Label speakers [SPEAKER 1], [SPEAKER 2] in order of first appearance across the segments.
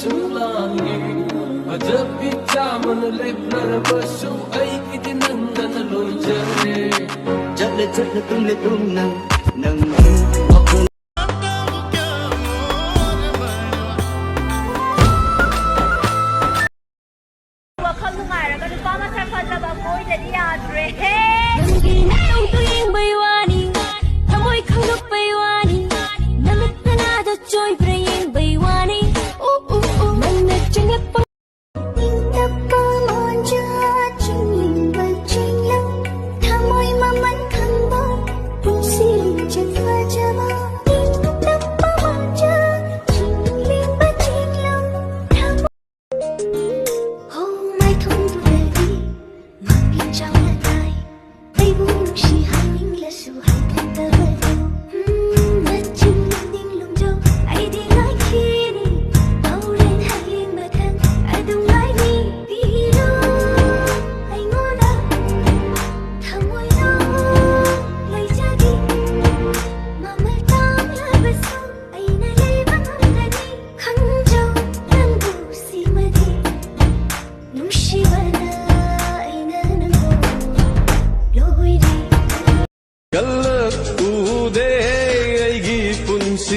[SPEAKER 1] sulangi ajabi chaman lepnar basu aikidi nandan lojare
[SPEAKER 2] chale chale tung nang nang
[SPEAKER 3] Welcome to my record. Mama said, "Father, I'm going to the yard."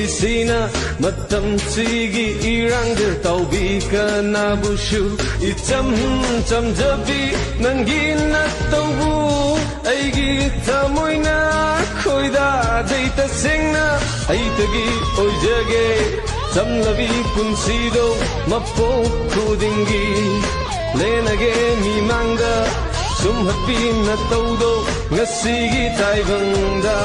[SPEAKER 1] Sina matam chigi irang de taubi kana bushu icham cham jabi nangi na taubu aigi tamoina khoida deita sengna aitagi oijage samlabi punsido mapo khudingi lenage mimanga sumhapi na taudo ngasigi taibangda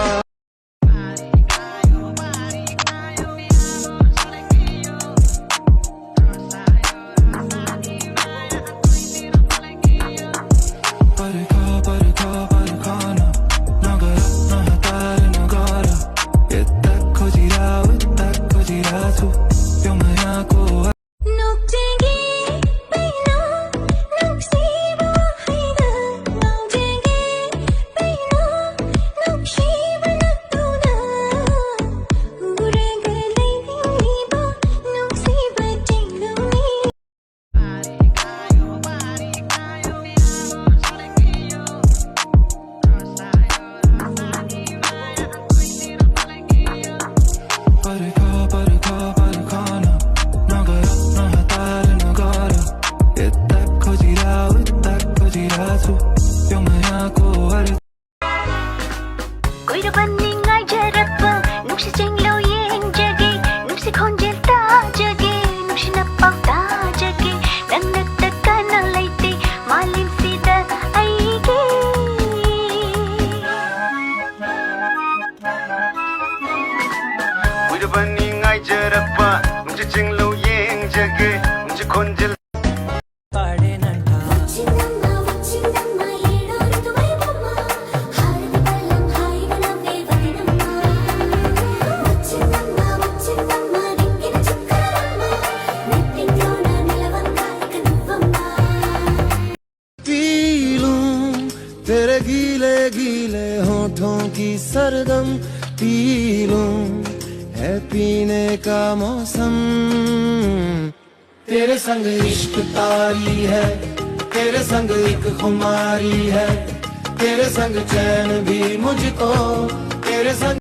[SPEAKER 4] तेरे गीले गीले होठों की सरगम P लूं है पीने का मौसम तेरे संग इश्क तारी है तेरे संग एक खुमारी है तेरे संग चैन भी मुझको तेरे संग